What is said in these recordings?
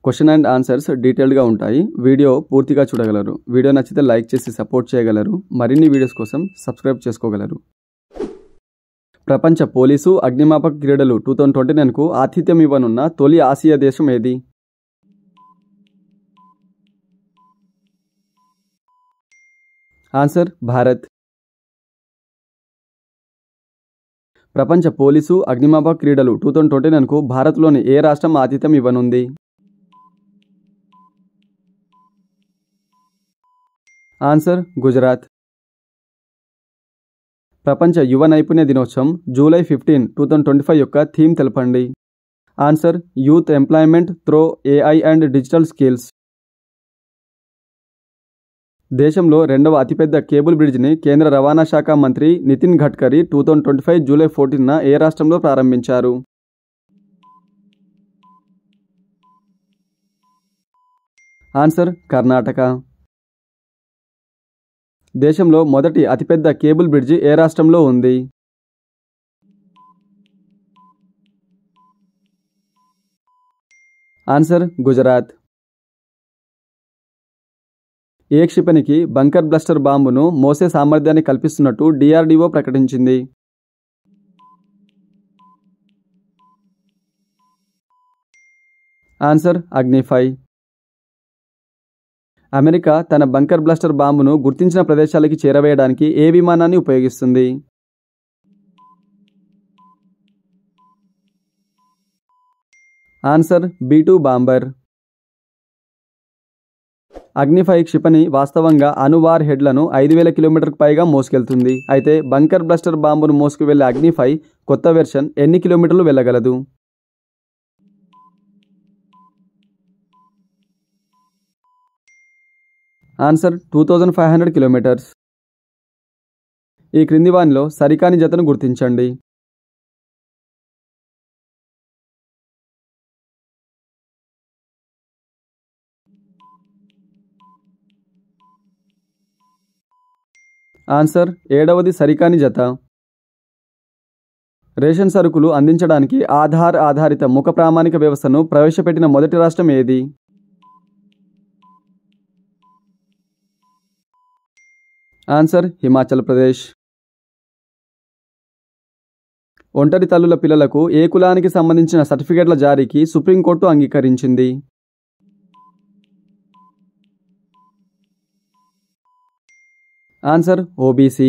Question and answers డీటెయిల్డ్గా ఉంటాయి. Video పూర్తిగా చూడగలరు. వీడియో నచ్చితే లైక్ చేసి సపోర్ట్ చేయగలరు. మరిన్ని వీడియోస్ కోసం సబ్స్క్రైబ్ చేసుకోగలరు. ప్రపంచ పోలీసు అగ్నిమాపక క్రీడలు 2029కు ఆతిథ్యం ఇవ్వనున్న తొలి ఆసియా దేశం ఏది? ఆన్సర్ భారత్. ప్రపంచ పోలీసు అగ్నిమాపక క్రీడలు 2029కు భారత్లోని ఏ రాష్ట్రం ఆతిథ్యం ఇవ్వనుంది? ఆన్సర్ గుజరాత్. ప్రపంచ యువ నైపుణ్య దినోత్సవం జూలై 15, 2025 యొక్క థీమ్ తెలపండి. Answer youth employment throw AI and digital skills. దేశంలో రెండవ అతిపెద్ద కేబుల్ బ్రిడ్జిని కేంద్ర రవాణా శాఖ మంత్రి నితిన్ గడ్కరీ 2025 జూలై 14న ఏ రాష్ట్రంలో ప్రారంభించారు? ఆన్సర్ కర్ణాటక. దేశంలో మొదటి అతిపెద్ద కేబుల్ బ్రిడ్జి ఏ రాష్ట్రంలో ఉంది? ఆన్సర్ గుజరాత్. ఏ క్షిపణికి బంకర్ బ్లస్టర్ బాంబును మోసే సామర్థ్యాన్ని కల్పిస్తున్నట్టు DRDO ప్రకటించింది? ఆన్సర్ అగ్ని-5. అమెరికా తన బంకర్ బ్లస్టర్ బాంబును గుర్తించిన ప్రదేశాలకి చేరవేయడానికి ఏ విమానాన్ని ఉపయోగిస్తుంది? Answer B-2 bomber. అగ్ని-5 క్షిపణి వాస్తవంగా అణువార్ హెడ్లను 5,000 కిలోమీటర్కు పైగా మోసుకెళ్తుంది. అయితే బంకర్ బ్లస్టర్ బాంబును మోసుకువెళ్లే అగ్ని-5 కొత్త వెర్షన్ ఎన్ని కిలోమీటర్లు వెళ్ళగలదు? Answer 2500 kilometres. ఈ క్రింది వానిలో సరికాని జతను గుర్తించండి. ఆన్సర్ 7వది సరికాని జత. రేషన్ సరుకులు అందించడానికి ఆధార్ ఆధారిత ముఖ ప్రామాణిక వ్యవస్థను ప్రవేశపెట్టిన మొదటి రాష్ట్రం ఏది? ఆన్సర్ హిమాచల్ ప్రదేశ్. ఒంటరి తల్లుల పిల్లలకు ఏ కులానికి సంబంధించిన సర్టిఫికేట్ల జారీకి సుప్రీంకోర్టు అంగీకరించింది? Answer OBC.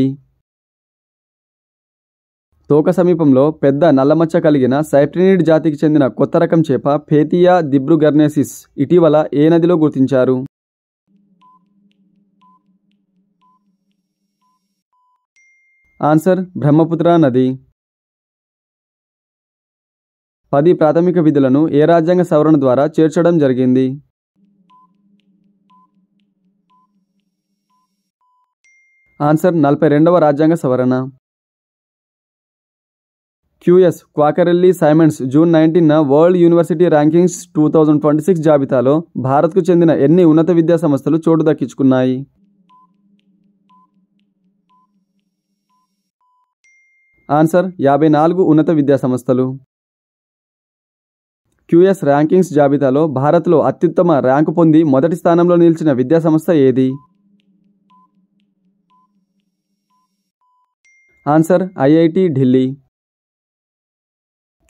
తోక సమీపంలో పెద్ద నల్లమచ్చ కలిగిన సైప్రినిడ్ జాతికి చెందిన కొత్త రకం చేప ఫేతియా దిబ్రుగర్నేసిస్ ఇటీవల ఏ నదిలో గుర్తించారు? ఆన్సర్ బ్రహ్మపుత్ర నది. 10 ప్రాథమిక విధులను ఏ రాజ్యాంగ సవరణ ద్వారా చేర్చడం జరిగింది? ఆన్సర్ 42వ రాజ్యాంగ సవరణ. QS క్వాకరెల్లి సైమండ్స్ జూన్ 19న వరల్డ్ యూనివర్సిటీ ర్యాంకింగ్స్ 2026 జాబితాలో భారత్కు చెందిన ఎన్ని ఉన్నత విద్యా సంస్థలు చోటు దక్కించుకున్నాయి? ఆన్సర్ 54 ఉన్నత విద్యా సంస్థలు. QS ర్యాంకింగ్స్ జాబితాలో భారత్లో అత్యుత్తమ ర్యాంకు పొంది మొదటి స్థానంలో నిలిచిన విద్యా సంస్థ ఏది? Answer IIT Delhi.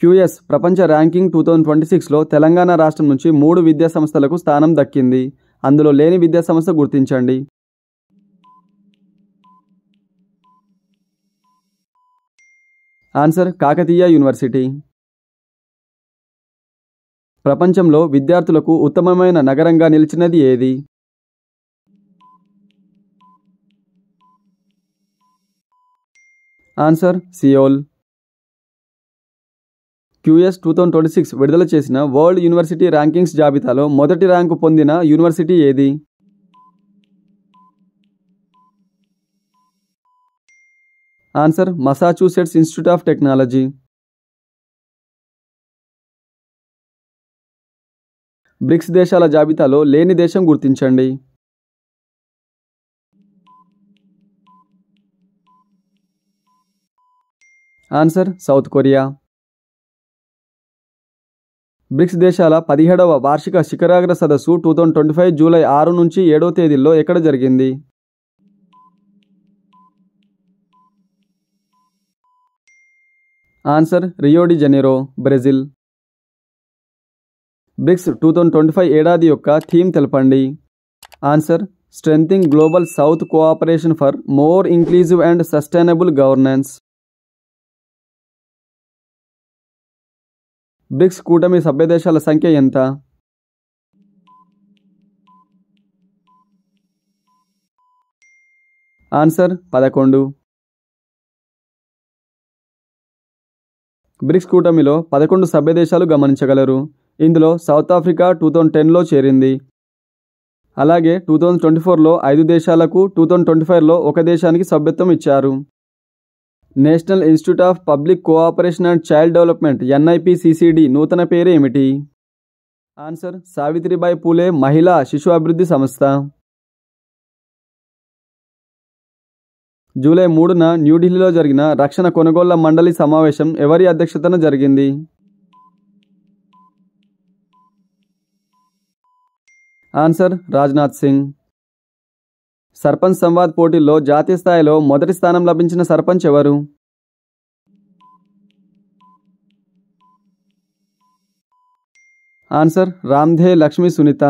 QS ప్రపంచ ర్యాంకింగ్ 2026లో తెలంగాణ రాష్ట్రం నుంచి 3 విద్యా సంస్థలకు స్థానం దక్కింది. అందులో లేని విద్యా సంస్థ గుర్తించండి. Answer Kakatiya university. ప్రపంచంలో విద్యార్థులకు ఉత్తమమైన నగరంగా నిలిచినది ఏది? Answer Seoul. QS 2026 విడుదల చేసిన వరల్డ్ యూనివర్సిటీ ర్యాంకింగ్స్ జాబితాలో మొదటి ర్యాంకు పొందిన యూనివర్సిటీ ఏది? Answer Massachusetts Institute of Technology. BRICS దేశాల జాబితాలో లేని దేశం గుర్తించండి. Answer south Korea. బ్రిక్స్ దేశాల 17వ వార్షిక శిఖరాగ్ర సదస్సు 2025 జూలై 6 నుంచి 7వ తేదీల్లో ఎక్కడ జరిగింది? Answer Rio de Janeiro, Brazil. BRICS 2025 ఏడాది యొక్క థీమ్ తెలపండి. Answer strengthening global south cooperation for more inclusive and sustainable governance. BRICS కూటమి సభ్యదేశాల సంఖ్య ఎంత? ఆన్సర్ 11. బ్రిక్స్ కూటమిలో 11 సభ్యదేశాలు గమనించగలరు. ఇందులో సౌత్ ఆఫ్రికా 2010లో చేరింది. అలాగే 2024లో 5 దేశాలకు, 2025లో 1 దేశానికి సభ్యత్వం ఇచ్చారు. National institute of public cooperation and child development NIPCCD నూతన పేరు ఏమిటి? ఆన్సర్ సావిత్రిబాయి పూలే మహిళా శిశు అభివృద్ధి సంస్థ. జూలై 3న న్యూఢిల్లీలో జరిగిన రక్షణ కొనుగోళ్ల మండలి సమావేశం ఎవరి అధ్యక్షతన జరిగింది? ఆన్సర్ రాజ్నాథ్ సింగ్. సర్పంచ్ సంవాద్ పోటీల్లో జాతీయ స్థాయిలో మొదటి స్థానం లభించిన సర్పంచ్ ఎవరు? ఆన్సర్ రామ్దే లక్ష్మీ సునీత.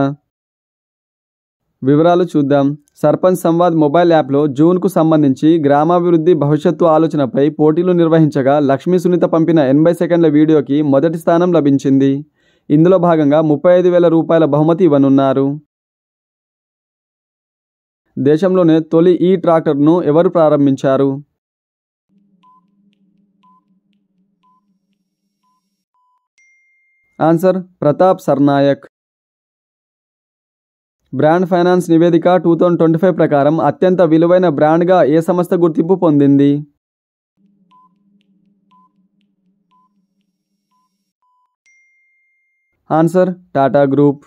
వివరాలు చూద్దాం. సర్పంచ్ సంవాద్ మొబైల్ యాప్లో జూన్కు సంబంధించి గ్రామాభివృద్ధి భవిష్యత్తు ఆలోచనపై పోటీలు నిర్వహించగా లక్ష్మీ సునీత పంపిన 80 సెకండ్ల వీడియోకి మొదటి స్థానం లభించింది. ఇందులో భాగంగా 35,000 రూపాయల బహుమతి ఇవ్వనున్నారు. దేశంలోనే తొలి ఈ ట్రాక్టర్ను ఎవరు ప్రారంభించారు? Answer Pratap Sarnaik. Brand finance నివేదిక 2025 ప్రకారం అత్యంత విలువైన బ్రాండ్గా ఏ సంస్థ గుర్తింపు పొందింది? Answer Tata group.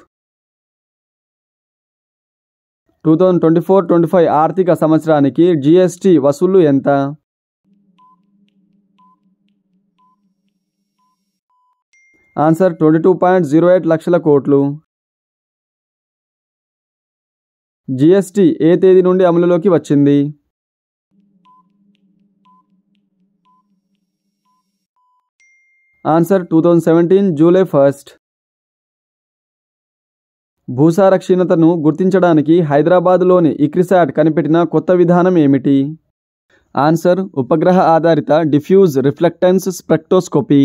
2024-25 ఆర్థిక సంవత్సరానికి GST వసూళ్లు ఎంత? ఆన్సర్ 22.08 లక్షల కోట్లు. GST ఏ తేదీ నుండి అమలులోకి వచ్చింది? Answer 2017 July 1. భూసార క్షీణతను గుర్తించడానికి హైదరాబాద్లోని ఇక్రిసాట్ కనిపెట్టిన కొత్త విధానం ఏమిటి? ఆన్సర్ ఉపగ్రహ ఆధారిత డిఫ్యూజ్ రిఫ్లెక్టెన్స్ స్పెక్ట్రోస్కోపీ.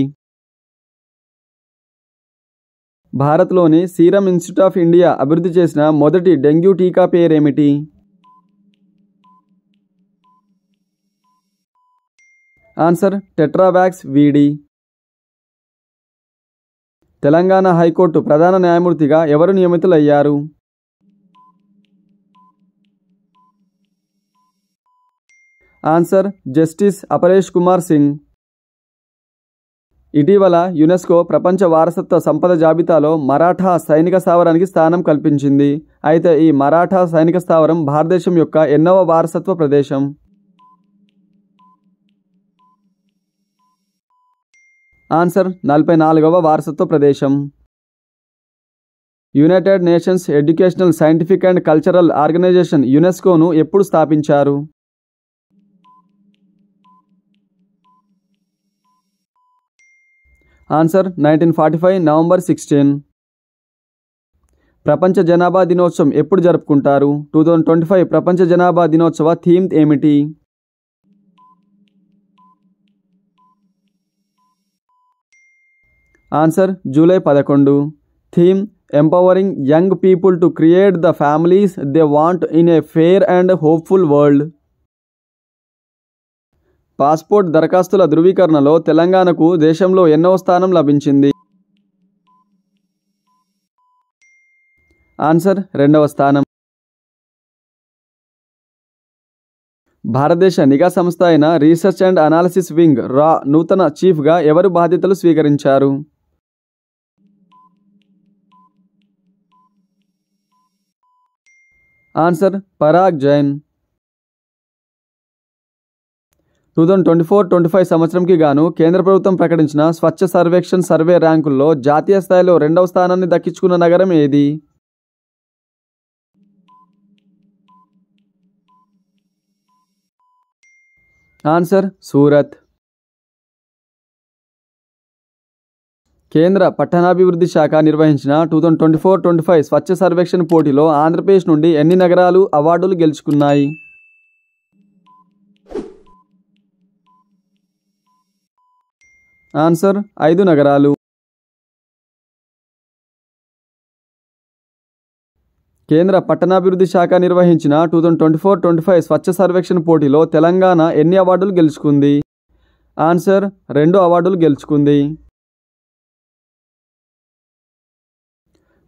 భారత్లోని సీరం ఇన్స్టిట్యూట్ ఆఫ్ ఇండియా అభివృద్ధి చేసిన మొదటి డెంగ్యూ టీకా పేరేమిటి? ఆన్సర్ టెట్రావాక్స్ వీడి. తెలంగాణ హైకోర్టు ప్రధాన న్యాయమూర్తిగా ఎవరు నియమితులయ్యారు? Answer justice Aparesh Kumar Singh. ఇటీవల యునెస్కో ప్రపంచ వారసత్వ సంపద జాబితాలో మరాఠా సైనిక స్థావరానికి స్థానం కల్పించింది. అయితే ఈ మరాఠా సైనిక స్థావరం భారతదేశం యొక్క ఎన్నవ వారసత్వ ప్రదేశం? ఆన్సర్ 44వ వారసత్వ ప్రదేశం. United Nations Educational Scientific and Cultural Organization యునెస్కోను ఎప్పుడు స్థాపించారు? Answer 1945 November 16. ప్రపంచ జనాభా దినోత్సవం ఎప్పుడు జరుపుకుంటారు? 2025 ప్రపంచ జనాభా దినోత్సవ థీమ్ ఏమిటి? Answer July 11. Theme empowering young people to create the families they want in a fair and hopeful world. Passport దరఖాస్తుల ధృవీకరణలో తెలంగాణకు దేశంలో ఎన్నవ స్థానం లభించింది? ఆన్సర్ 2వ స్థానం. భారతదేశ నిఘా సంస్థ అయిన రీసెర్చ్ అండ్ అనాలిసిస్ వింగ్ రా నూతన చీఫ్గా ఎవరు బాధ్యతలు స్వీకరించారు? ఆన్సర్ పరాగ్ జైన్. 2024-25 సంవత్సరంకి గాను కేంద్ర ప్రభుత్వం ప్రకటించిన స్వచ్ఛ సర్వేక్షణ్ సర్వే ర్యాంకుల్లో జాతీయ స్థాయిలో 2వ స్థానాన్ని దక్కించుకున్న నగరం ఏది? ఆన్సర్ సూరత్. కేంద్ర పట్టణాభివృద్ధి శాఖ నిర్వహించిన 2024-25 స్వచ్ఛ సర్వేక్షణ్ పోటీలో ఆంధ్రప్రదేశ్ నుండి ఎన్ని నగరాలు అవార్డులు గెలుచుకున్నాయి? ఆన్సర్ 5 నగరాలు. కేంద్ర పట్టణాభివృద్ధి శాఖ నిర్వహించిన 2024-25 స్వచ్ఛ సర్వేక్షణ్ పోటీలో తెలంగాణ ఎన్ని అవార్డులు గెలుచుకుంది? ఆన్సర్ 2 అవార్డులు గెలుచుకుంది.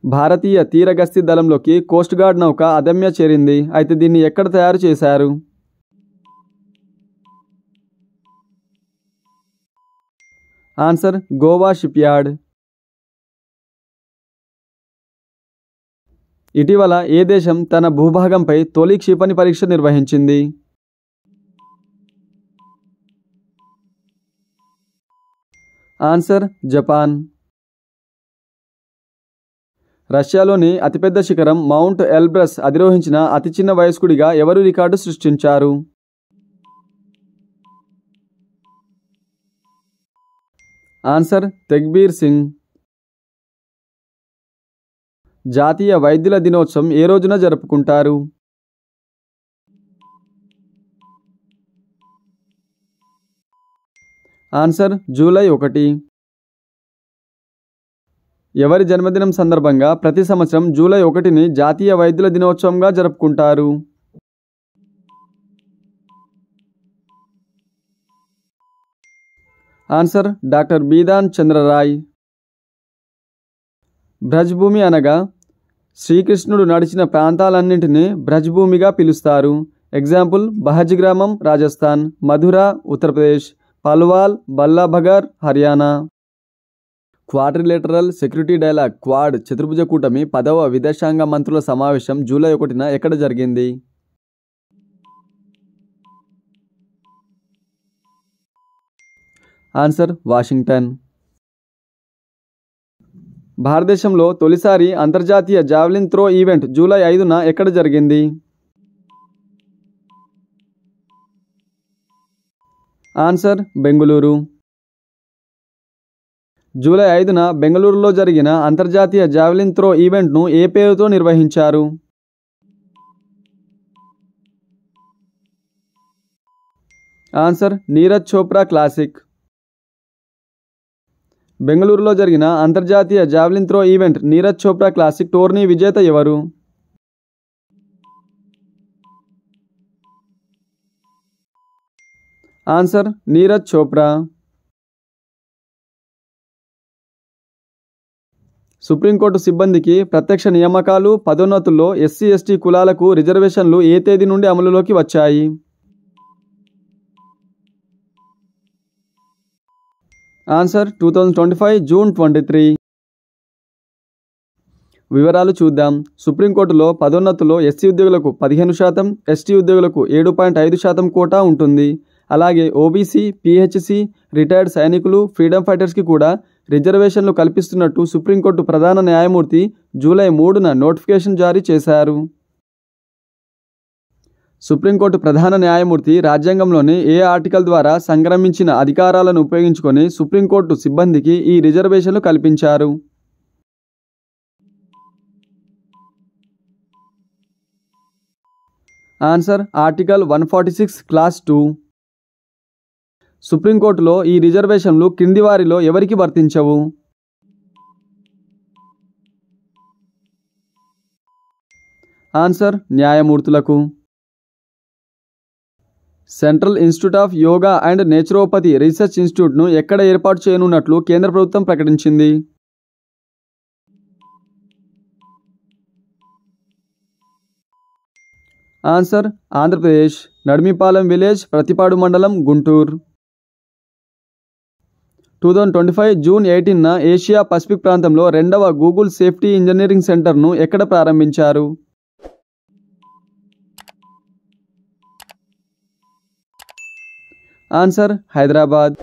భారతీయ తీరగస్తీ దళంలోకి కోస్ట్ గార్డ్ నౌక అదమ్య చేరింది. అయితే దీన్ని ఎక్కడ తయారు చేశారు? Answer Goa shipyard. ఇటీవల ఏ దేశం తన భూభాగంపై తొలి క్షిపణి పరీక్ష నిర్వహించింది? Answer Japan. రష్యాలోని అతిపెద్ద శిఖరం మౌంట్ ఎల్బ్రస్ అధిరోహించిన అతి చిన్న వయస్కుడిగా ఎవరు రికార్డు సృష్టించారు? ఆన్సర్ తెగ్బీర్ సింగ్. జాతీయ వైద్యుల దినోత్సవం ఏ రోజున జరుపుకుంటారు? Answer July 1. ఎవరి జన్మదినం సందర్భంగా ప్రతి సంవత్సరం జూలై 1ని జాతీయ వైద్యుల దినోత్సవంగా జరుపుకుంటారు? Answer doctor Bidhan Chandra Roy. బ్రజ్భూమి అనగా శ్రీకృష్ణుడు నడిచిన ప్రాంతాలన్నింటినీ బ్రజ్భూమిగా పిలుస్తారు. ఎగ్జాంపుల్ బహజ్ గ్రామం Rajasthan, Mathura Uttar Pradesh, Palwal Ballabhgarh Haryana. Quadrilateral security dialogue quad చతుర్భుజ కూటమి 10వ విదేశాంగ మంత్రుల సమావేశం జూలై 1న ఎక్కడ జరిగింది? Answer Washington. భారతదేశంలో తొలిసారి అంతర్జాతీయ జావెలిన్ త్రో ఈవెంట్ జూలై 5న ఎక్కడ జరిగింది? ఆన్సర్ బెంగుళూరు. జూలై 5న బెంగళూరులో జరిగిన అంతర్జాతీయ జావెలిన్ త్రో ఈవెంట్ను ఏ పేరుతో నిర్వహించారు? Answer Neeraj Chopra classic. బెంగళూరులో జరిగిన అంతర్జాతీయ javelin throw event Neeraj Chopra classic tourney విజేత ఎవరు? ఆన్సర్ నీరజ్ చోప్రా. సుప్రీంకోర్టు సిబ్బందికి ప్రత్యక్ష నియామకాలు పదోన్నతుల్లో ఎస్సీ/ఎస్టీ కులాలకు రిజర్వేషన్లు ఏ తేదీ నుండి అమలులోకి వచ్చాయి? Answer 2025 June 23. వివరాలు చూద్దాం. సుప్రీంకోర్టులో పదోన్నతుల్లో ఎస్సీ ఉద్యోగులకు 15%, ఎస్టీ ఉద్యోగులకు 7.5% కోటా ఉంటుంది. అలాగే ఓబీసీ, పీహెచ్సీ, రిటైర్డ్ సైనికులు, ఫ్రీడమ్ ఫైటర్స్కి కూడా రిజర్వేషన్లు కల్పిస్తున్నట్టు సుప్రీంకోర్టు ప్రధాన న్యాయమూర్తి జూలై 3న నోటిఫికేషన్ జారీ చేశారు. సుప్రీంకోర్టు ప్రధాన న్యాయమూర్తి రాజ్యాంగంలోని ఏ ఆర్టికల్ ద్వారా సంక్రమించిన అధికారాలను ఉపయోగించుకొని సుప్రీంకోర్టు సిబ్బందికి ఈ రిజర్వేషన్లు కల్పించారు? Answer article 146 clause 2. సుప్రీంకోర్టులో ఈ రిజర్వేషన్లు కింది వారిలో ఎవరికి వర్తించవు? ఆన్సర్ న్యాయమూర్తులకు. Central institute of yoga and naturopathy research ఇన్స్టిట్యూట్ను ఎక్కడ ఏర్పాటు చేయనున్నట్లు కేంద్ర ప్రభుత్వం ప్రకటించింది? ఆన్సర్ ఆంధ్రప్రదేశ్, నడిమిపాలెం విలేజ్, ప్రతిపాడు మండలం, గుంటూరు. 2025 జూన్ 18న ఏషియా పసిఫిక్ ప్రాంతంలో 2వ గూగుల్ సేఫ్టీ ఇంజనీరింగ్ సెంటర్ను ఎక్కడ ప్రారంభించారు? ఆన్సర్ హైదరాబాద్.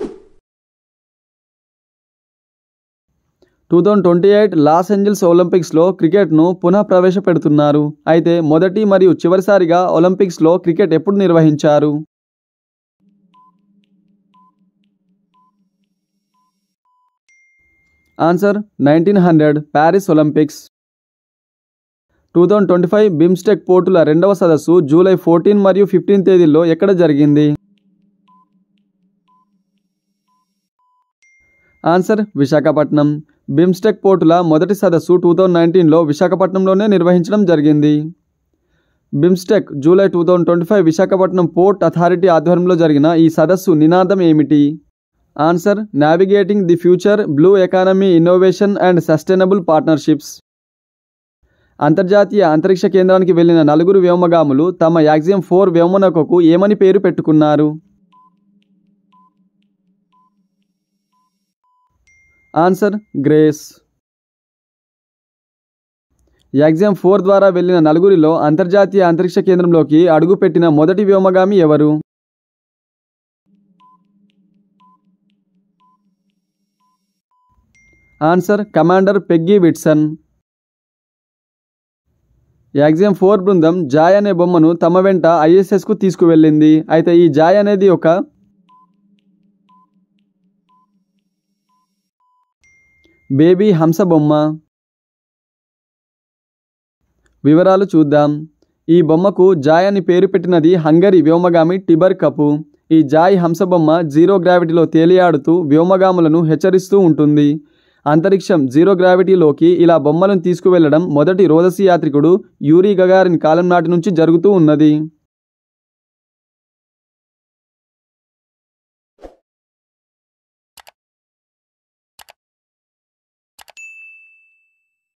2028 లాస్ ఏంజల్స్ ఒలింపిక్స్లో క్రికెట్ను పునః ప్రవేశపెడుతున్నారు. అయితే మొదటి మరియు చివరిసారిగా ఒలింపిక్స్లో క్రికెట్ ఎప్పుడు నిర్వహించారు? Answer 1900 Paris Olympics. 2025 బిమ్స్టెక్ పోర్టుల రెండవ సదస్సు జూలై 14 మరియు 15 తేదీల్లో ఎక్కడ జరిగింది? ఆన్సర్ విశాఖపట్నం. బిమ్స్టెక్ పోర్టుల మొదటి సదస్సు 2019లో విశాఖపట్నంలోనే నిర్వహించడం జరిగింది. BIMSTEC July 2025 Visakhapatnam port authority ఆధ్వర్యంలో జరిగిన ఈ సదస్సు నినాదం ఏమిటి? Answer navigating the future, blue economy, innovation and sustainable partnerships. అంతర్జాతీయ అంతరిక్ష కేంద్రానికి వెళ్లిన 4 వ్యోమగాములు తమ యాక్సియం 4 వ్యోమనౌకకు ఏమని పేరు పెట్టుకున్నారు? Answer grace. యాక్సియం 4 ద్వారా వెళ్లిన 4 అంతర్జాతీయ అంతరిక్ష కేంద్రంలోకి అడుగుపెట్టిన మొదటి వ్యోమగామి ఎవరు? Answer commander Peggy Whitson. Axiom 4 బృందం జాయ్ అనే బొమ్మను తమ వెంట ISSకు తీసుకువెళ్ళింది. అయితే ఈ జాయ్ అనేది ఒక బేబీ హంస బొమ్మ. వివరాలు చూద్దాం. ఈ బొమ్మకు జాయ్ అని పేరు పెట్టినది హంగరీ వ్యోమగామి టిబర్ కపు. ఈ జాయ్ హంస బొమ్మ జీరో గ్రావిటీలో తేలియాడుతూ వ్యోమగాములను హెచ్చరిస్తూ ఉంటుంది. అంతరిక్షం జీరో గ్రావిటీలోకి ఇలా బొమ్మలను తీసుకువెళ్లడం మొదటి రోదసీ యాత్రికుడు యూరీ గగారిన్ కాలం నాటి నుంచి జరుగుతూ ఉన్నది.